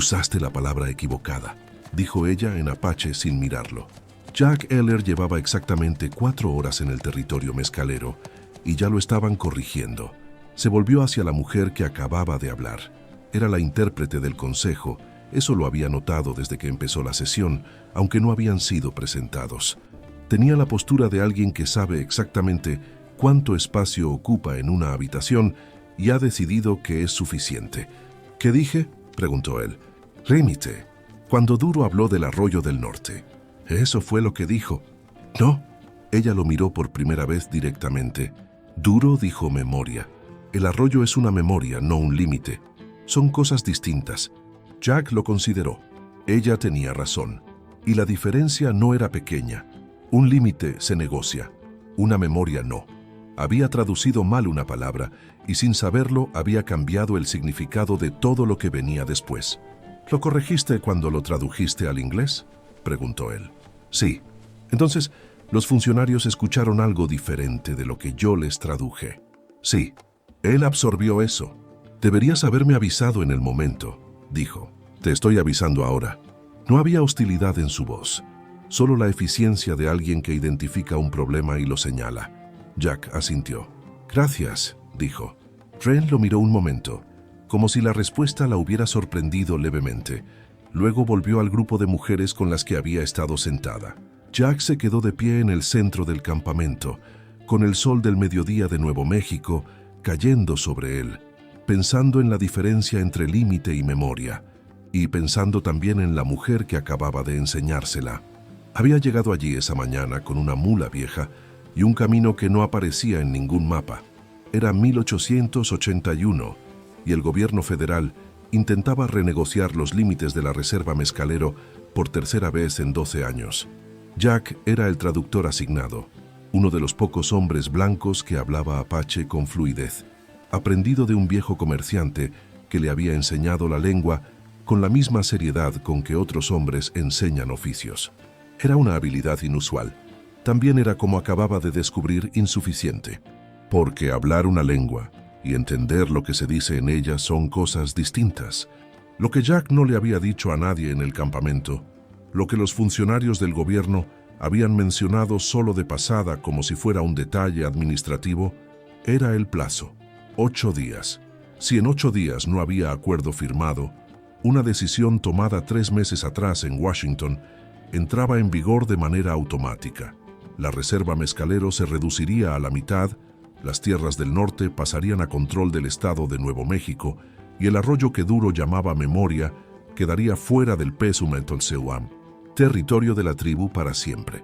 Usaste la palabra equivocada, dijo ella en apache sin mirarlo. Jack Eller llevaba exactamente 4 horas en el territorio mezcalero y ya lo estaban corrigiendo. Se volvió hacia la mujer que acababa de hablar. Era la intérprete del consejo. Eso lo había notado desde que empezó la sesión, aunque no habían sido presentados. Tenía la postura de alguien que sabe exactamente cuánto espacio ocupa en una habitación y ha decidido que es suficiente. ¿Qué dije?, preguntó él. Límite. Cuando Duro habló del arroyo del norte. Eso fue lo que dijo. No. Ella lo miró por primera vez directamente. Duro dijo memoria. El arroyo es una memoria, no un límite. Son cosas distintas. Jack lo consideró. Ella tenía razón. Y la diferencia no era pequeña. Un límite se negocia. Una memoria no. Había traducido mal una palabra y sin saberlo había cambiado el significado de todo lo que venía después. ¿Lo corregiste cuando lo tradujiste al inglés?, preguntó él. Sí. Entonces, los funcionarios escucharon algo diferente de lo que yo les traduje. Sí. Él absorbió eso. Deberías haberme avisado en el momento, dijo. Te estoy avisando ahora. No había hostilidad en su voz, solo la eficiencia de alguien que identifica un problema y lo señala. Jack asintió. Gracias, dijo. Ren lo miró un momento, como si la respuesta la hubiera sorprendido levemente. Luego volvió al grupo de mujeres con las que había estado sentada. Jack se quedó de pie en el centro del campamento, con el sol del mediodía de Nuevo México cayendo sobre él, pensando en la diferencia entre límite y memoria, y pensando también en la mujer que acababa de enseñársela. Había llegado allí esa mañana con una mula vieja y un camino que no aparecía en ningún mapa. Era 1881 y el gobierno federal intentaba renegociar los límites de la reserva mezcalero por tercera vez en 12 años. Jack era el traductor asignado, uno de los pocos hombres blancos que hablaba apache con fluidez, aprendido de un viejo comerciante que le había enseñado la lengua con la misma seriedad con que otros hombres enseñan oficios. Era una habilidad inusual. También era, como acababa de descubrir, insuficiente, porque hablar una lengua y entender lo que se dice en ella son cosas distintas. Lo que Jack no le había dicho a nadie en el campamento, lo que los funcionarios del gobierno habían mencionado solo de pasada como si fuera un detalle administrativo, era el plazo. 8 días. Si en 8 días no había acuerdo firmado, una decisión tomada 3 meses atrás en Washington entraba en vigor de manera automática. La reserva mezcalero se reduciría a la mitad, las tierras del norte pasarían a control del estado de Nuevo México y el arroyo que Duro llamaba Memoria quedaría fuera del Pesumentolseuam, territorio de la tribu para siempre.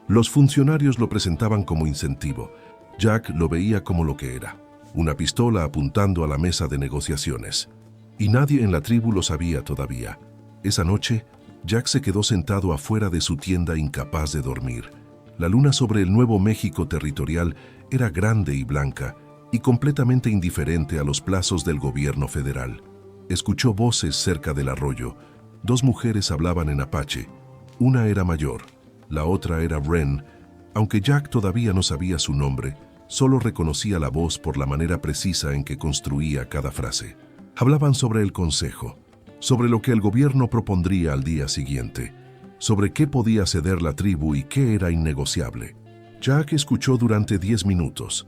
Los funcionarios lo presentaban como incentivo. Jack lo veía como lo que era, una pistola apuntando a la mesa de negociaciones. Y nadie en la tribu lo sabía todavía. Esa noche, Jack se quedó sentado afuera de su tienda incapaz de dormir. La luna sobre el Nuevo México territorial era grande y blanca y completamente indiferente a los plazos del gobierno federal. Escuchó voces cerca del arroyo. 2 mujeres hablaban en apache. Una era mayor, la otra era Ren. Aunque Jack todavía no sabía su nombre, solo reconocía la voz por la manera precisa en que construía cada frase. Hablaban sobre el consejo, sobre lo que el gobierno propondría al día siguiente, sobre qué podía ceder la tribu y qué era innegociable. Jack escuchó durante 10 minutos,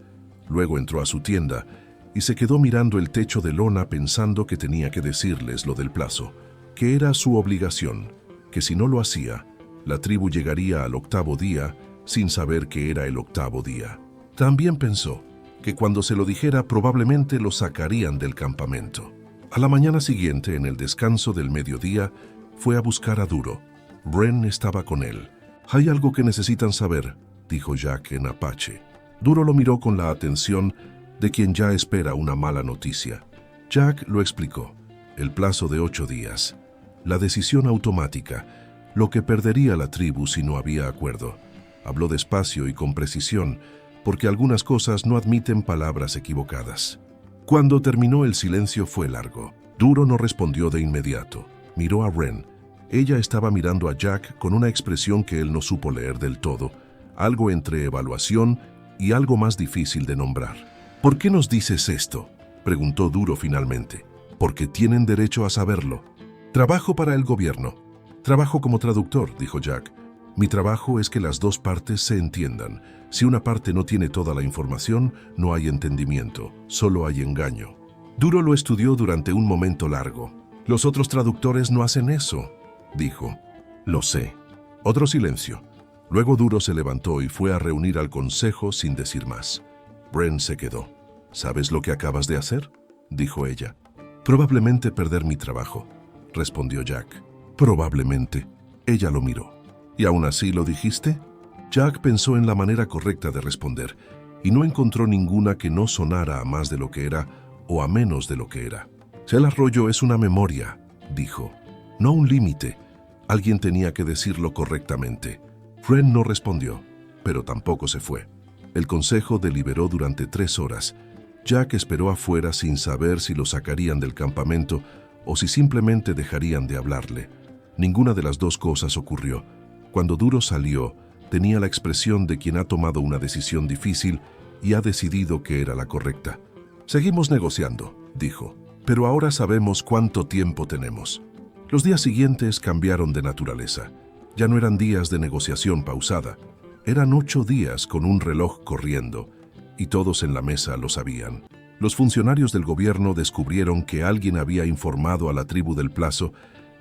luego entró a su tienda y se quedó mirando el techo de lona pensando que tenía que decirles lo del plazo, que era su obligación, que si no lo hacía, la tribu llegaría al 8º día sin saber que era el 8º día. También pensó que cuando se lo dijera probablemente lo sacarían del campamento. A la mañana siguiente, en el descanso del mediodía, fue a buscar a Duro. Ren estaba con él. «Hay algo que necesitan saber», dijo Jack en apache. Duro lo miró con la atención de quien ya espera una mala noticia. Jack lo explicó. El plazo de 8 días. La decisión automática. Lo que perdería la tribu si no había acuerdo. Habló despacio y con precisión, porque algunas cosas no admiten palabras equivocadas. Cuando terminó, el silencio fue largo. Duro no respondió de inmediato. Miró a Ren. Ella estaba mirando a Jack con una expresión que él no supo leer del todo, algo entre evaluación y algo más difícil de nombrar. «¿Por qué nos dices esto?», preguntó Duro finalmente. «Porque tienen derecho a saberlo». Trabajo para el gobierno. Trabajo como traductor, dijo Jack. Mi trabajo es que las dos partes se entiendan. Si una parte no tiene toda la información, no hay entendimiento, solo hay engaño. Duro lo estudió durante un momento largo. Los otros traductores no hacen eso, dijo. Lo sé. Otro silencio. Luego Duro se levantó y fue a reunir al consejo sin decir más. Bren se quedó. ¿Sabes lo que acabas de hacer?, dijo ella. Probablemente perder mi trabajo, respondió Jack. Probablemente. Ella lo miró. ¿Y aún así lo dijiste? Jack pensó en la manera correcta de responder y no encontró ninguna que no sonara a más de lo que era o a menos de lo que era. El arroyo es una memoria, dijo, no un límite. Alguien tenía que decirlo correctamente. Bren no respondió, pero tampoco se fue. El consejo deliberó durante 3 horas. Jack esperó afuera sin saber si lo sacarían del campamento o si simplemente dejarían de hablarle. Ninguna de las dos cosas ocurrió. Cuando Duro salió, tenía la expresión de quien ha tomado una decisión difícil y ha decidido que era la correcta. Seguimos negociando, dijo, pero ahora sabemos cuánto tiempo tenemos. Los días siguientes cambiaron de naturaleza. Ya no eran días de negociación pausada. Eran 8 días con un reloj corriendo, y todos en la mesa lo sabían. Los funcionarios del gobierno descubrieron que alguien había informado a la tribu del Plazo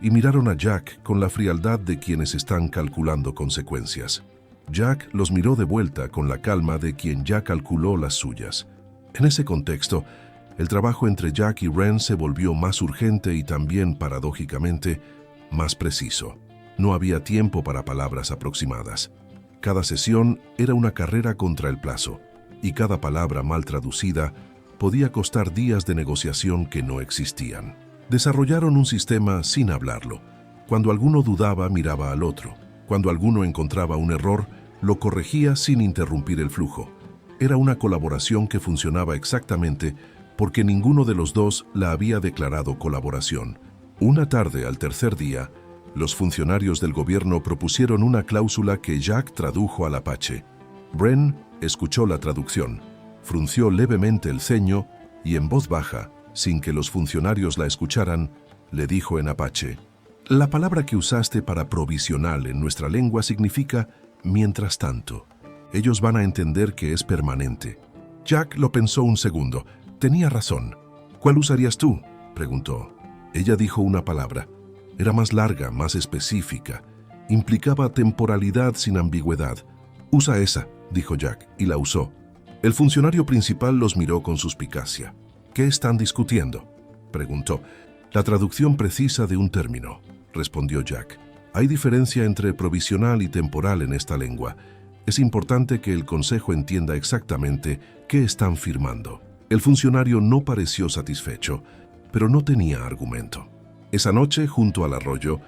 y miraron a Jack con la frialdad de quienes están calculando consecuencias. Jack los miró de vuelta con la calma de quien ya calculó las suyas. En ese contexto, el trabajo entre Jack y Bren se volvió más urgente y también, paradójicamente, más preciso. No había tiempo para palabras aproximadas. Cada sesión era una carrera contra el Plazo, y cada palabra mal traducida podía costar días de negociación que no existían. Desarrollaron un sistema sin hablarlo. Cuando alguno dudaba, miraba al otro. Cuando alguno encontraba un error, lo corregía sin interrumpir el flujo. Era una colaboración que funcionaba exactamente porque ninguno de los dos la había declarado colaboración. Una tarde, al tercer día, los funcionarios del gobierno propusieron una cláusula que Jack tradujo al apache. Bren escuchó la traducción, frunció levemente el ceño y en voz baja, sin que los funcionarios la escucharan, le dijo en apache: «La palabra que usaste para provisional en nuestra lengua significa mientras tanto. Ellos van a entender que es permanente». Jack lo pensó un segundo. Tenía razón. «¿Cuál usarías tú?», preguntó. Ella dijo una palabra. Era más larga, más específica. Implicaba temporalidad sin ambigüedad. «Usa esa», dijo Jack, y la usó. El funcionario principal los miró con suspicacia. «¿Qué están discutiendo?», preguntó. «La traducción precisa de un término», respondió Jack. «Hay diferencia entre provisional y temporal en esta lengua. Es importante que el consejo entienda exactamente qué están firmando». El funcionario no pareció satisfecho, pero no tenía argumento. Esa noche, junto al arroyo,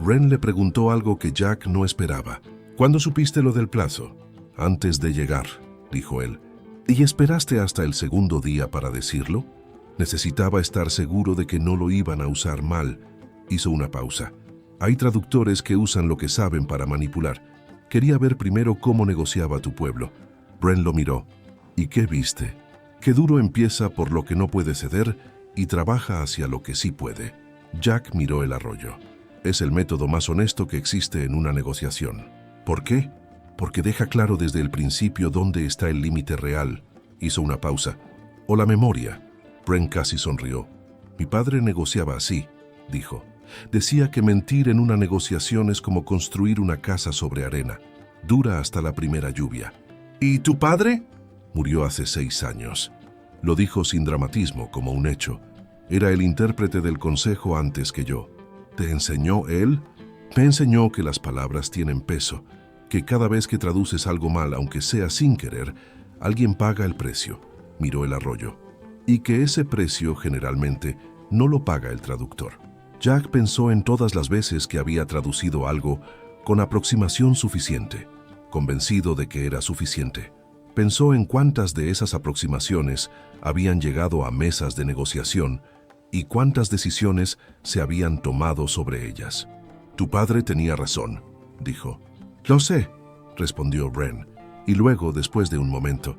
Bren le preguntó algo que Jack no esperaba. «¿Cuándo supiste lo del plazo?». «Antes de llegar», dijo él. «¿Y esperaste hasta el segundo día para decirlo?». Necesitaba estar seguro de que no lo iban a usar mal. Hizo una pausa. «Hay traductores que usan lo que saben para manipular. Quería ver primero cómo negociaba tu pueblo». Bren lo miró. «¿Y qué viste?». «Que Duro empieza por lo que no puede ceder y trabaja hacia lo que sí puede». Jack miró el arroyo. «Es el método más honesto que existe en una negociación». «¿Por qué?». «Porque deja claro desde el principio dónde está el límite real». Hizo una pausa. «O la memoria». Bren casi sonrió. «Mi padre negociaba así», dijo. «Decía que mentir en una negociación es como construir una casa sobre arena. Dura hasta la primera lluvia». «¿Y tu padre?». «Murió hace 6 años». Lo dijo sin dramatismo, como un hecho. «Era el intérprete del consejo antes que yo». «¿Te enseñó él?». «Me enseñó que las palabras tienen peso, que cada vez que traduces algo mal, aunque sea sin querer, alguien paga el precio». Miró el arroyo. «Y que ese precio, generalmente, no lo paga el traductor». Jack pensó en todas las veces que había traducido algo con aproximación suficiente, convencido de que era suficiente. Pensó en cuántas de esas aproximaciones habían llegado a mesas de negociación y cuántas decisiones se habían tomado sobre ellas. «Tu padre tenía razón», dijo. «Lo sé», respondió Bren, y luego, después de un momento,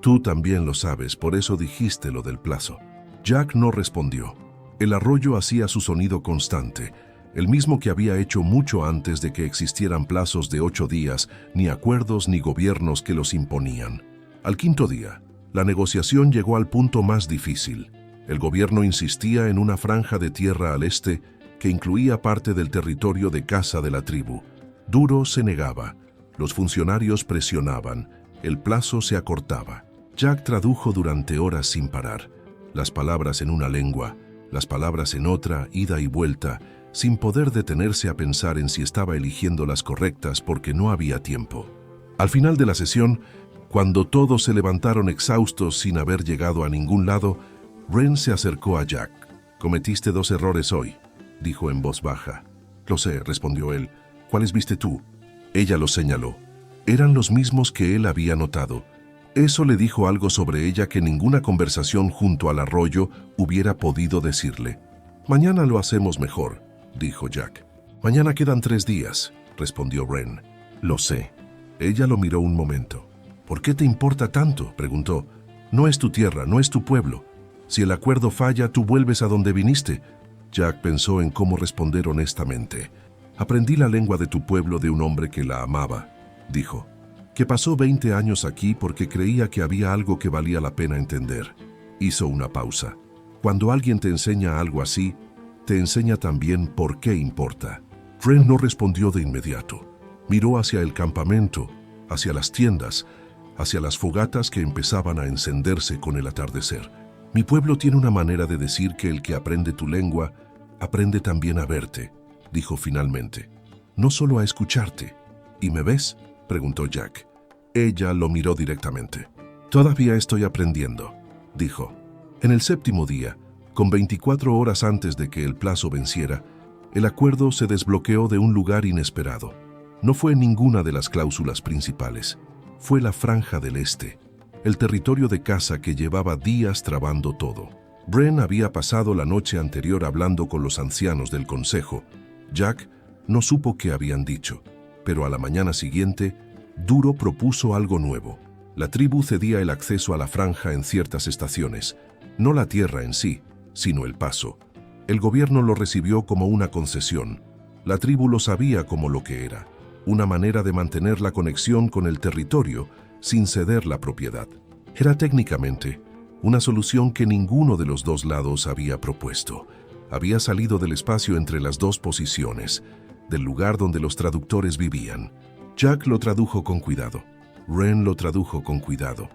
«Tú también lo sabes, por eso dijiste lo del plazo». Jack no respondió. El arroyo hacía su sonido constante, el mismo que había hecho mucho antes de que existieran plazos de 8 días, ni acuerdos ni gobiernos que los imponían. Al quinto día, la negociación llegó al punto más difícil. El gobierno insistía en una franja de tierra al este que incluía parte del territorio de caza de la tribu. Duro se negaba, los funcionarios presionaban, el plazo se acortaba. Jack tradujo durante horas sin parar, las palabras en una lengua, las palabras en otra, ida y vuelta, sin poder detenerse a pensar en si estaba eligiendo las correctas porque no había tiempo. Al final de la sesión, cuando todos se levantaron exhaustos sin haber llegado a ningún lado, Wren se acercó a Jack. «Cometiste 2 errores hoy», dijo en voz baja. «Lo sé», respondió él. «¿Cuáles viste tú?» Ella los señaló. Eran los mismos que él había notado. Eso le dijo algo sobre ella que ninguna conversación junto al arroyo hubiera podido decirle. «Mañana lo hacemos mejor», dijo Jack. «Mañana quedan 3 días», respondió Wren. «Lo sé». Ella lo miró un momento. «¿Por qué te importa tanto?», preguntó. «No es tu tierra, no es tu pueblo. Si el acuerdo falla, tú vuelves a donde viniste». Jack pensó en cómo responder honestamente. «Aprendí la lengua de tu pueblo de un hombre que la amaba», dijo, «que pasó 20 años aquí porque creía que había algo que valía la pena entender». Hizo una pausa. «Cuando alguien te enseña algo así, te enseña también por qué importa». Wren no respondió de inmediato. Miró hacia el campamento, hacia las tiendas, hacia las fogatas que empezaban a encenderse con el atardecer. «Mi pueblo tiene una manera de decir que el que aprende tu lengua, aprende también a verte», dijo finalmente. «No solo a escucharte». «¿Y me ves?», preguntó Jack. Ella lo miró directamente. «Todavía estoy aprendiendo», dijo. En el 7º día, con 24 horas antes de que el plazo venciera, el acuerdo se desbloqueó de un lugar inesperado. No fue ninguna de las cláusulas principales. Fue la Franja del Este, el territorio de caza que llevaba días trabando todo. Wren había pasado la noche anterior hablando con los ancianos del consejo. Jack no supo qué habían dicho, pero a la mañana siguiente, Duro propuso algo nuevo. La tribu cedía el acceso a la franja en ciertas estaciones, no la tierra en sí, sino el paso. El gobierno lo recibió como una concesión. La tribu lo sabía como lo que era, una manera de mantener la conexión con el territorio sin ceder la propiedad. Era técnicamente una solución que ninguno de los dos lados había propuesto. Había salido del espacio entre las dos posiciones, del lugar donde los traductores vivían. Jack lo tradujo con cuidado. Wren lo tradujo con cuidado.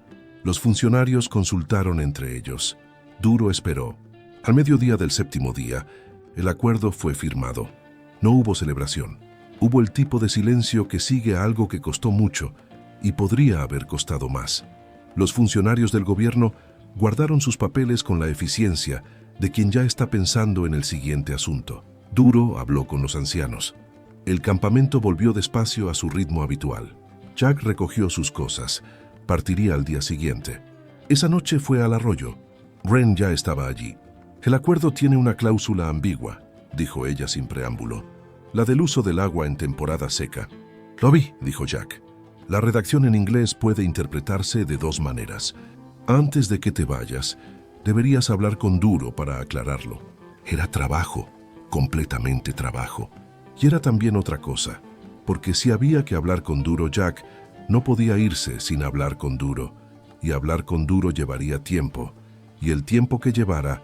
Los funcionarios consultaron entre ellos. Duro esperó. Al mediodía del 7º día, el acuerdo fue firmado. No hubo celebración. Hubo el tipo de silencio que sigue a algo que costó mucho y podría haber costado más. Los funcionarios del gobierno guardaron sus papeles con la eficiencia de quien ya está pensando en el siguiente asunto. Duro habló con los ancianos. El campamento volvió despacio a su ritmo habitual. Jack recogió sus cosas. Partiría al día siguiente. Esa noche fue al arroyo. Wren ya estaba allí. «El acuerdo tiene una cláusula ambigua», dijo ella sin preámbulo. «La del uso del agua en temporada seca». «Lo vi», dijo Jack. «La redacción en inglés puede interpretarse de 2 maneras. Antes de que te vayas, deberías hablar con Duro para aclararlo». Era trabajo, completamente trabajo. Y era también otra cosa, porque si había que hablar con Duro, Jack no podía irse sin hablar con Duro, y hablar con Duro llevaría tiempo, y el tiempo que llevara,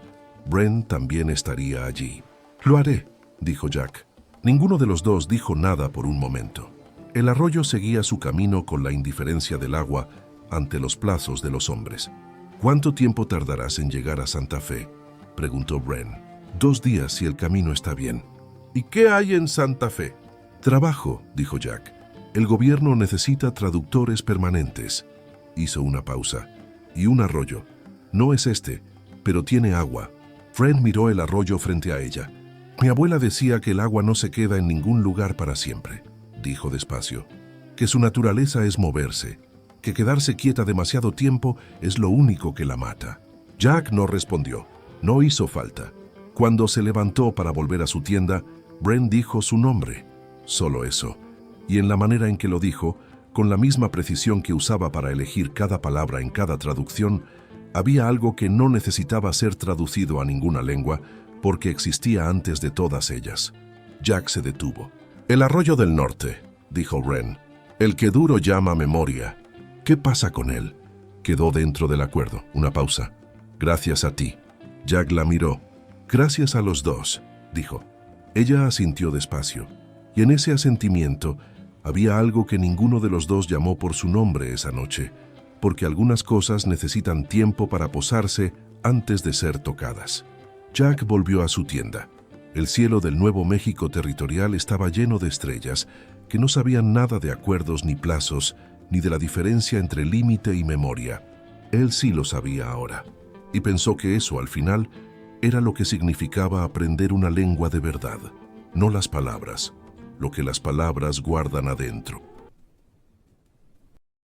Wren también estaría allí. «Lo haré», dijo Jack. Ninguno de los dos dijo nada por un momento. El arroyo seguía su camino con la indiferencia del agua ante los plazos de los hombres. «¿Cuánto tiempo tardarás en llegar a Santa Fe?», preguntó Wren. «2 días si el camino está bien». «¿Y qué hay en Santa Fe?». «Trabajo», dijo Jack. «El gobierno necesita traductores permanentes». Hizo una pausa. «Y un arroyo. No es este, pero tiene agua». Wren miró el arroyo frente a ella. «Mi abuela decía que el agua no se queda en ningún lugar para siempre», dijo despacio. «Que su naturaleza es moverse, que quedarse quieta demasiado tiempo es lo único que la mata». Jack no respondió. No hizo falta. Cuando se levantó para volver a su tienda, Wren dijo su nombre. Solo eso. Y en la manera en que lo dijo, con la misma precisión que usaba para elegir cada palabra en cada traducción, había algo que no necesitaba ser traducido a ninguna lengua porque existía antes de todas ellas. Jack se detuvo. «El arroyo del norte», dijo Wren. «El que duro llama memoria. ¿Qué pasa con él?» Quedó dentro del acuerdo. Una pausa. «Gracias a ti». Jack la miró. «Gracias a los dos», dijo. Ella asintió despacio, y en ese asentimiento había algo que ninguno de los dos llamó por su nombre esa noche, porque algunas cosas necesitan tiempo para posarse antes de ser tocadas. Jack volvió a su tienda. El cielo del Nuevo México territorial estaba lleno de estrellas que no sabían nada de acuerdos ni plazos, ni de la diferencia entre límite y memoria. Él sí lo sabía ahora, y pensó que eso, al final, era lo que significaba aprender una lengua de verdad, no las palabras, lo que las palabras guardan adentro.